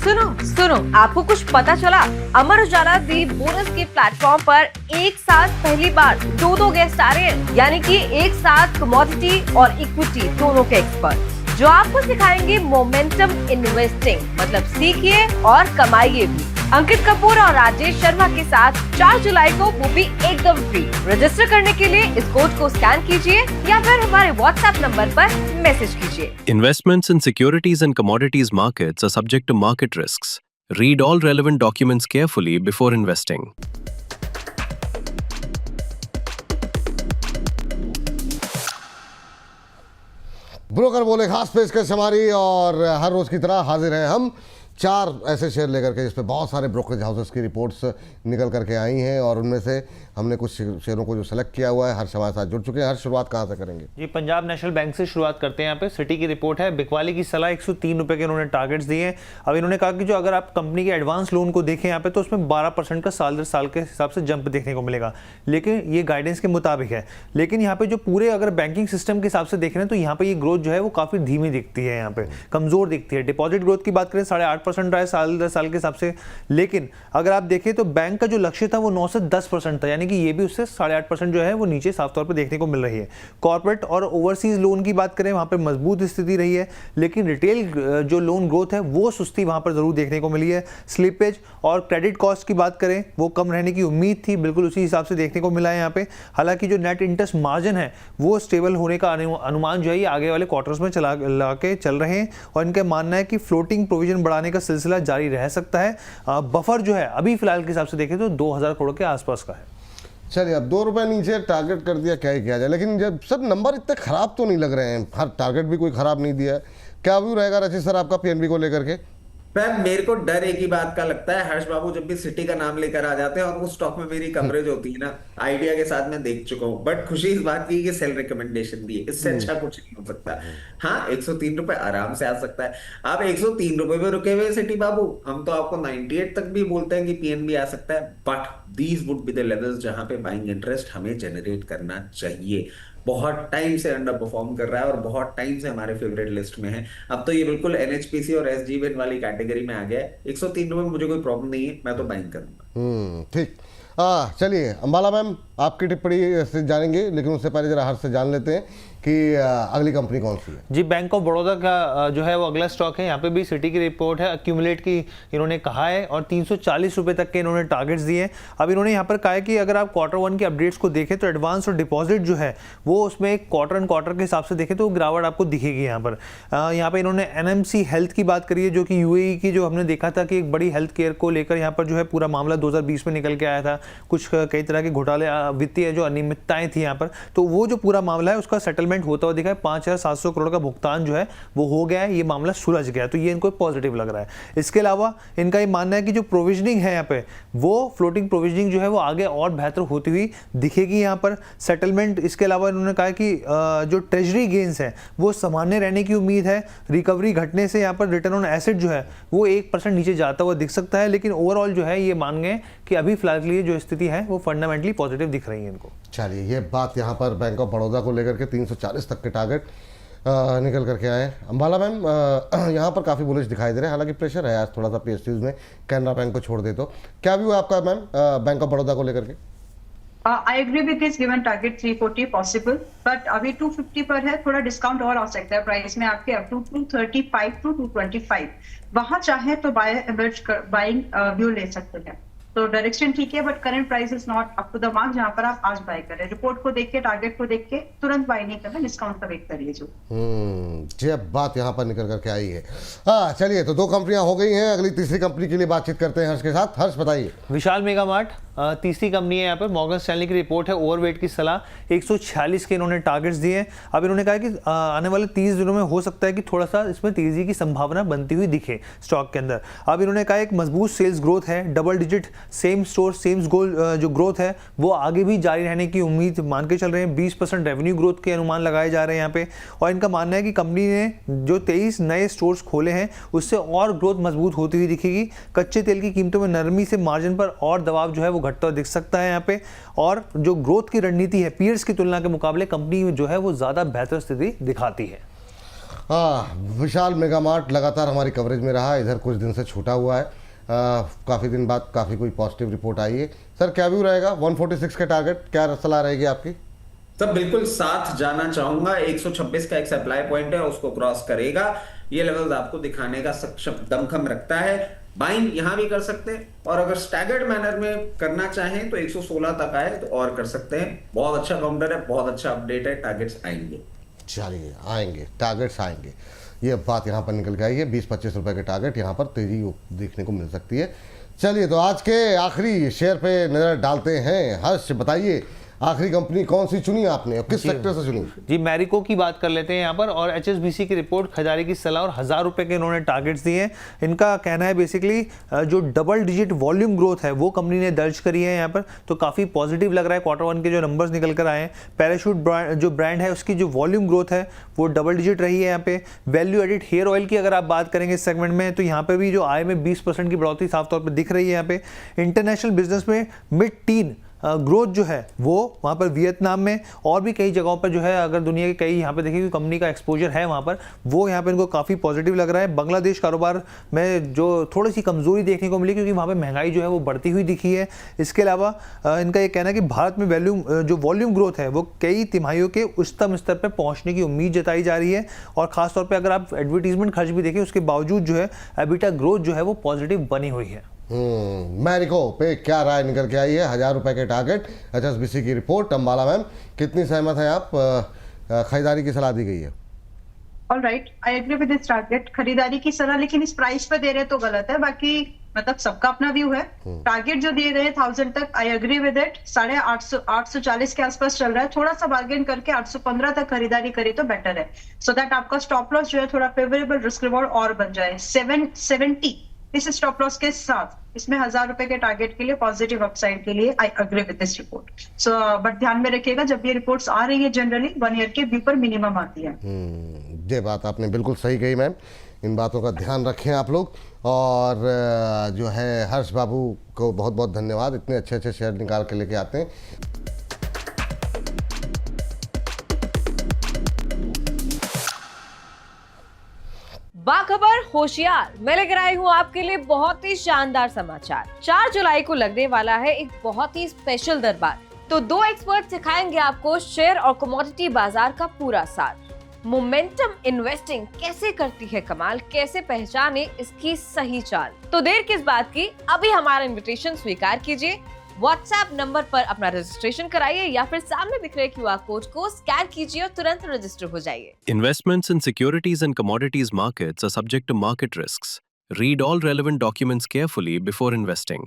सुनो, आपको कुछ पता चला? अमर उजाला दी बोनस के प्लेटफॉर्म पर एक साथ पहली बार दो गेस्ट आ रहे हैं, यानी कि एक साथ कमोडिटी और इक्विटी दोनों के एक्सपर्ट, जो आपको सिखाएंगे मोमेंटम इन्वेस्टिंग। मतलब सीखिए और कमाइए भी। अंकित कपूर और राजेश शर्मा के साथ 4 जुलाई को, वो भी एकदम फ्री। रजिस्टर करने के लिए इस कोड को स्कैन कीजिए या फिर हमारे व्हाट्सएप नंबर पर मैसेज कीजिए। Investments in securities and commodities markets are subject to market risks. Read all relevant documents carefully before investing. Broker बोले खास पेशकश हमारी, और हर रोज की तरह हाजिर हैं हम 4 ऐसे शेयर लेकर के जिसपे बहुत सारे ब्रोकरेज हाउसेस की रिपोर्ट्स निकल करके आई हैं, और उनमें से हमने कुछ शेयरों को जो सेलेक्ट किया हुआ है। हर्ष हमारे साथ जुड़ चुके हैं। हर्ष, शुरुआत कहाँ से करेंगे? जी, पंजाब नेशनल बैंक से शुरुआत करते हैं। यहाँ पे सिटी की रिपोर्ट है। बिकवाली की सलाह 103 रुपये के इन्होंने टारगेट्स दिए हैं। अब इन्होंने कहा कि जो अगर आप कंपनी के एडवांस लोन को देखें यहाँ पे, तो उसमें 12% का साल दर साल के हिसाब से जंप देखने को मिलेगा, लेकिन ये गाइडेंस के मुताबिक है। लेकिन यहाँ पे जो पूरे अगर बैंकिंग सिस्टम के हिसाब से देख रहे हैं, तो यहाँ पे ये ग्रोथ जो है वो काफी धीमी दिखती है, यहाँ पे कमजोर दिखती है। डिपॉजिट ग्रोथ की बात करें 8.5% रहा है साल दर साल के हिसाब से, लेकिन अगर आप देखें तो बैंक का जो लक्ष्य था वो 9 से 10% था, यानी कि ये भी उससे 8.5% जो है वो नीचे साफ तौर पे देखने को मिल रही है। कॉर्पोरेट और ओवरसीज लोन की बात करें, वहां पे मजबूत स्थिति रही है, लेकिन रिटेल जो लोन ग्रोथ है वो सुस्ती वहां पर जरूर देखने को मिली है। स्लिपेज और क्रेडिट कॉस्ट की बात करें, वो कम रहने की उम्मीद थी, बिल्कुल उसी हिसाब से देखने को मिला है यहाँ पे। हालांकि जो नेट इंटरेस्ट मार्जिन है वो स्टेबल होने का अनुमान जो है ये आगे वाले क्वार्टर्स में चल रहे हैं, और इनका मानना है कि फ्लोटिंग प्रोविजन बढ़ाने का सिलसिला जारी रह सकता है। बफर जो है अभी फिलहाल के हिसाब से देखें तो 2000 करोड़ के आसपास का है। चलिए, अब 2 रुपये नीचे टारगेट कर दिया, क्या ही किया जाए। लेकिन जब सब नंबर इतने खराब तो नहीं लग रहे हैं, हर टारगेट भी कोई खराब नहीं दिया है। क्या व्यू रहेगा रचित सर आपका पीएनबी को लेकर के? मेरे को डर एक ही बात का लगता है, हर्ष बाबू जब भी सिटी का नाम लेकर आ जाते हैं और उस स्टॉक में मेरी कवरेज होती है ना, आइडिया के साथ मैं देख चुका हूँ, बट खुशी इस बात की कि सेल रिकमेंडेशन दी है, इससे अच्छा कुछ नहीं हो सकता। हाँ, 103 रुपए आराम से आ सकता है। आप 103 रुपए पे रुके हुए सिटी बाबू, हम तो आपको 98 तक भी बोलते हैं कि पीएनबी आ सकता है, but these would be the levels जहां पे बाइंग इंटरेस्ट हमें जनरेट करना चाहिए। बहुत टाइम से अंडर परफॉर्म कर रहा है और बहुत टाइम से हमारे फेवरेट लिस्ट में है। अब तो ये बिल्कुल एनएचपीसी और एसजीवेन वाली कैटेगरी में आ गया है। 103 रुपए में मुझे कोई प्रॉब्लम नहीं है, मैं तो बाइंग करूंगा। ठीक। चलिए अंबाला मैम, आपकी टिप्पणी से जानेंगे, लेकिन उससे पहले जरा हर्ष से जान लेते हैं कि अगली कंपनी कौन सी है। जी, बैंक ऑफ बड़ौदा का जो है वो अगला स्टॉक है। यहाँ पे भी सिटी की रिपोर्ट है, अक्यूमुलेट की इन्होंने कहा है, और 340 रुपए तक के इन्होंने टारगेट्स दिए हैं। अब इन्होंने यहाँ पर कहा है कि अगर आप Q1 के अपडेट्स को देखें तो एडवांस और डिपॉजिट जो है वो उसमें एक क्वार्टर के हिसाब से देखें तो गिरावट आपको दिखेगी। यहाँ पर इन्होंने एनएमसी हेल्थ की बात करी है, जो कि यूएई की, जो हमने देखा था कि एक बड़ी हेल्थ केयर को लेकर यहाँ पर जो है पूरा मामला 2020 में निकल के आया था, कुछ कई तरह के घोटाले, वित्तीय जो अनियमितताएं थी यहाँ पर, तो वो जो पूरा मामला है उसका सेटलमेंट होता हुआ दिखा है। 5700 करोड़ का भुगतान जो है वो हो गया है, ये मामला सुलझ गया, तो ये इनको पॉजिटिव लग रहा है। इसके अलावा इनका ये मानना है कि जो प्रोविजनिंग है यहाँ पे, वो फ्लोटिंग प्रोविजनिंग जो है वो आगे और बेहतर होती हुई दिखेगी यहाँ पर। सेटलमेंट, इसके अलावा इन्होंने कहा कि जो ट्रेजरी गेन्स है वो सामान्य रहने की उम्मीद है। रिकवरी घटने से यहाँ पर रिटर्न ऑन एसेट जो है वो 1% नीचे जाता हुआ दिख सकता है, लेकिन ओवरऑल जो है ये मान गए कि अभी फिलहाल के लिए जो स्थिति है वो फंडामेंटली पॉजिटिव दिख रही है इनको। चलिए, ये बात यहाँ पर बैंक ऑफ बड़ौदा को लेकर के 340 तक के टारगेट निकल करके आए। अंबाला मैम, यहाँ पर काफ़ी बुलिश दिखाई दे रहे हैं, हालांकि प्रेशर है आज थोड़ा सा पीएसयूज में, कैनरा बैंक को छोड़ दे तो। क्या व्यू है आपका मैम बैंक ऑफ बड़ौदा को लेकर के? I agree with this given target 340 possible, but अभी 250 पर है, थोड़ा डिस्काउंट और आ सकता है प्राइस में आपके अप टू 235 टू 225। वहां चाहे तो बाइंग व्यू ले सकते हैं, तो डायरेक्शन ठीक है, but current price is not up to the mark जहां पर आप आज बाय करें। रिपोर्ट को देख के, टारगेट को देख के तुरंत बाय नहीं करना, डिस्काउंट का वेट करिए जो। जब बात यहाँ पर निकल करके आई है। हाँ, चलिए, तो 2 कंपनियां हो गई हैं, अगली तीसरी कंपनी के लिए बातचीत करते हैं हर्ष के साथ। हर्ष, बताइए। विशाल मेगा मार्ट तीसरी कंपनी है। यहाँ पर मॉर्गन स्टैनली की रिपोर्ट है, ओवरवेट की सलाह 146 के इन्होंने टारगेट्स दिए हैं। अब इन्होंने कहा कि आने वाले 30 दिनों में हो सकता है कि थोड़ा सा इसमें तेजी की संभावना बनती हुई दिखे स्टॉक के अंदर। अब इन्होंने कहा एक मजबूत सेल्स ग्रोथ है, डबल डिजिट सेम स्टोर सेम्स गोल जो ग्रोथ है वो आगे भी जारी रहने की उम्मीद मान के चल रहे हैं। 20% रेवेन्यू ग्रोथ के अनुमान लगाए जा रहे हैं यहाँ पे, और इनका मानना है कि कंपनी ने जो 23 नए स्टोर्स खोले हैं उससे और ग्रोथ मजबूत होती हुई दिखेगी। कच्चे तेल की कीमतों में नरमी से मार्जिन पर और दबाव जो है वो घटता हुआ दिख सकता है यहाँ पे, और जो ग्रोथ की रणनीति है पीयर्स की तुलना के मुकाबले कंपनी जो है वो ज्यादा बेहतर स्थिति दिखाती है। विशाल मेगा मार्ट लगातार हमारी कवरेज में रहा, इधर कुछ दिन से छूटा हुआ है, काफ़ी दिन बाद काफ़ी कोई पॉजिटिव रिपोर्ट आई है। सर क्या व्यू रहेगा 146 के टारगेट, क्या सलाह रहेगी आपकी? सब बिल्कुल साथ जाना चाहूंगा। 126 का एक सप्लाई पॉइंट है, उसको क्रॉस करेगा, ये लेवल आपको दिखाने का सक्षम दमखम रखता है। बाइंग यहां भी कर सकते हैं, और अगर स्टैगर्ड मैनर में करना चाहें तो 116 तक आए तो और कर सकते हैं। बहुत अच्छा काउंटर है, बहुत अच्छा अपडेट है, टारगेट्स आएंगे। चलिए आएंगे, टारगेट्स आएंगे, ये बात यहाँ पर निकल के आई है। 20-25 रुपए के टारगेट यहाँ पर तेजी देखने को मिल सकती है। चलिए तो आज के आखिरी शेयर पे नज़र डालते हैं। हर्ष बताइए, आखिरी कंपनी कौन सी चुनी आपने और किस सेक्टर से चुनी? जी मैरिको की बात कर लेते हैं यहाँ पर, और एचएसबीसी की रिपोर्ट, खजारी की सलाह और 1000 रुपए के इन्होंने टारगेट्स दिए हैं। इनका कहना है बेसिकली जो डबल डिजिट वॉल्यूम ग्रोथ है वो कंपनी ने दर्ज करी है यहाँ पर, तो काफ़ी पॉजिटिव लग रहा है। क्वार्टर 1 के जो नंबर्स निकल कर आए हैं, पैराशूट जो ब्रांड है उसकी जो वॉल्यूम ग्रोथ है वो डबल डिजिट रही है यहाँ पे। वैल्यू एडिड हेयर ऑयल की अगर आप बात करेंगे इस सेगमेंट में, तो यहाँ पे भी जो आय में 20% की बढ़ोतरी साफ तौर पर दिख रही है यहाँ पे। इंटरनेशनल बिजनेस में मिड टीन ग्रोथ जो है वो वहाँ पर वियतनाम में और भी कई जगहों पर जो है, अगर दुनिया के कई यहाँ पे देखिए कि कंपनी का एक्सपोजर है वहाँ पर, वो यहाँ पे इनको काफ़ी पॉजिटिव लग रहा है। बांग्लादेश कारोबार में जो थोड़ी सी कमजोरी देखने को मिली, क्योंकि वहाँ पे महंगाई जो है वो बढ़ती हुई दिखी है। इसके अलावा इनका ये कहना है कि भारत में जो वॉल्यूम ग्रोथ है वो कई तिमाहियों के उच्चतम स्तर पर पहुँचने की उम्मीद जताई जा रही है। और खासतौर पर अगर आप एडवर्टीजमेंट खर्च भी देखिए, उसके बावजूद जो है एबिटा ग्रोथ जो है वो पॉजिटिव बनी हुई है। मैरिको पे क्या राय निकल के आई है? 1000 रुपए के टारगेट, एचएसबीसी की रिपोर्ट। अंबाला मैम कितनी सहमत है आप? खरीदारी की सलाह दी गई है। All right, I agree with this target, खरीदारी की सलाह, लेकिन इस प्राइस पे दे रहे तो गलत है। बाकी मतलब सबका अपना व्यू है। टारगेट जो दिए गए 1000 तक, आई एग्री विद इट। 840 के आसपास चल रहा है, थोड़ा सा बार्गेन करके 815 तक खरीदारी करे तो बेटर है, सो दैट आपका स्टॉप लॉस जो है थोड़ा फेवरेबल रिस्क रिवॉर्ड और बन जाए। 770 इस स्टॉप लॉस के साथ, इसमें 1000 रुपए के टारगेट के लिए, पॉजिटिव अपसाइड के लिए, I agree with this report. So but ध्यान में रखिएगा, जब ये रिपोर्ट्स आ रही है जनरली 1 ईयर के व्यू पर मिनिमम आती है। ये बात आपने बिल्कुल सही कही मैम, इन बातों का ध्यान रखें आप लोग। और जो है हर्ष बाबू को बहुत बहुत धन्यवाद, इतने अच्छे अच्छे शेयर निकाल के लेके आते हैं। बाखबर होशियार, मैं लेकर आई हूँ आपके लिए बहुत ही शानदार समाचार। 4 जुलाई को लगने वाला है एक बहुत ही स्पेशल दरबार। तो 2 एक्सपर्ट सिखाएंगे आपको शेयर और कमोडिटी बाजार का पूरा सार। मोमेंटम इन्वेस्टिंग कैसे करती है कमाल, कैसे पहचाने इसकी सही चाल। तो देर किस बात की, अभी हमारा इन्विटेशन स्वीकार कीजिए। व्हाट्सएप नंबर पर अपना रजिस्ट्रेशन कराइए या फिर सामने दिख रहे QR कोड को स्कैन कीजिए और तुरंत रजिस्टर हो जाइए। Investments in securities and commodities markets are subject to market risks. Read all relevant documents carefully before investing.